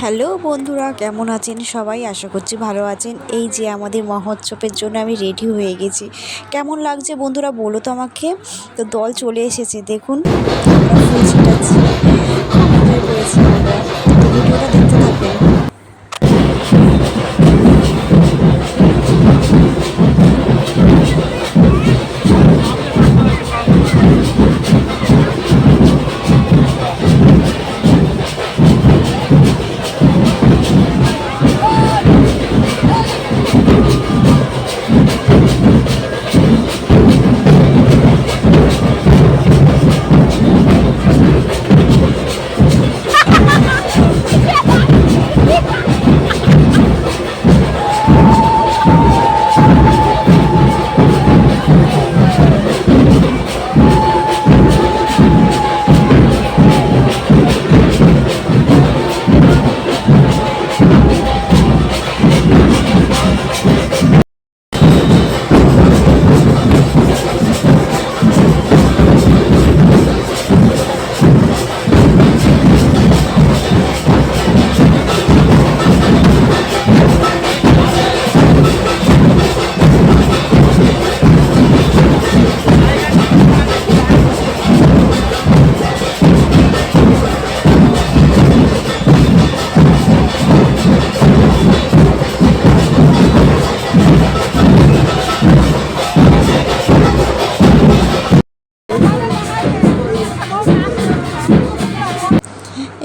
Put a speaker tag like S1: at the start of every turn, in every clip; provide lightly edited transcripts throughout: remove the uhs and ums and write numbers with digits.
S1: Hello বন্ধুরা, কেমন আছেন সবাই? আশা করছি ভালো আছেন। এই যে আমাদের মহোৎসবের জন্য আমি রেডি হয়ে গেছি। কেমন লাগছে বন্ধুরা বলো তো আমাকে। তো দল চলে এসেছে, দেখুন আমরা ফুল ছিটাচ্ছি, খুব এনজয় করেছি আমরা। তো ভিডিওটা দেখতে থাকেন।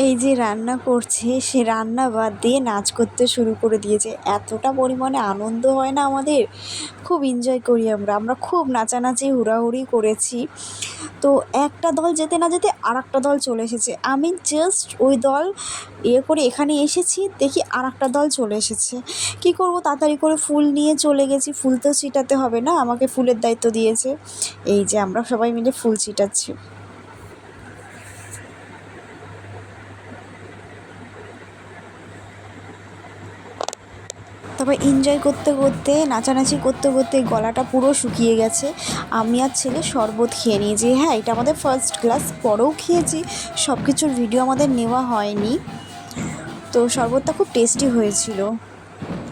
S1: এই যে রান্না করছে, সে রান্না বাদ দিয়ে নাচ করতে শুরু করে দিয়েছে। এতটা পরিমাণে আনন্দ হয় না আমাদের, খুব এনজয় করি আমরা খুব নাচানাচি হুড়াহুড়ি করেছি। তো একটা দল যেতে না যেতে আর একটা দল চলে এসেছে। আমি জাস্ট ওই দল করে এখানে এসেছি, দেখি আর একটা দল চলে এসেছে। কি করব, তাড়াতাড়ি করে ফুল নিয়ে চলে গেছি। ফুল তো ছিটাতে হবে না, আমাকে ফুলের দায়িত্ব দিয়েছে। এই যে আমরা সবাই মিলে ফুল ছিটাচ্ছি। তবে এনজয় করতে করতে, নাচানাচি করতে করতে গলাটা পুরো শুকিয়ে গেছে। আমি আর ছেলে শরবত খেয়ে নিয়েছি। হ্যাঁ, এটা আমাদের ফার্স্ট ক্লাস, পরেও খেয়েছি, সব কিছুর ভিডিও আমাদের নেওয়া হয়নি। তো শরবতটা খুব টেস্টি হয়েছিল।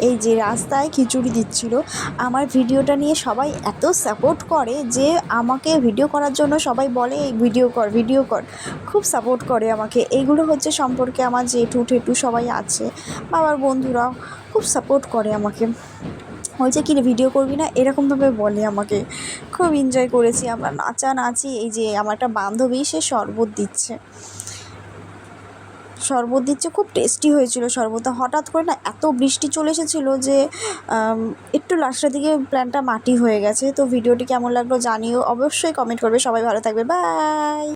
S1: এই যে রাস্তায় খিচুড়ি দিচ্ছিল, আমার ভিডিওটা নিয়ে সবাই এত সাপোর্ট করে যে আমাকে ভিডিও করার জন্য সবাই বলে এই ভিডিও কর ভিডিও কর, খুব সাপোর্ট করে আমাকে। এইগুলো হচ্ছে সম্পর্কে আমার জেঠু ঠেটু সবাই আছে, বাবার বন্ধুরাও খুব সাপোর্ট করে আমাকে। বলছে কি রে ভিডিও করবি না, এরকমভাবে বলে আমাকে। খুব এনজয় করেছি আমরা, নাচানাচি। এই যে আমার একটা বান্ধবী, সে শরবত দিচ্ছে, খুব টেস্টি হয়েছিল শরবতটা। হঠাৎ করে না এত বৃষ্টি চলে এসেছিলো যে একটু লাস্টের দিকে প্ল্যানটা মাটি হয়ে গেছে। তো ভিডিওটি কেমন লাগলো জানিও, অবশ্যই কমেন্ট করবে। সবাই ভালো থাকবে, বাই।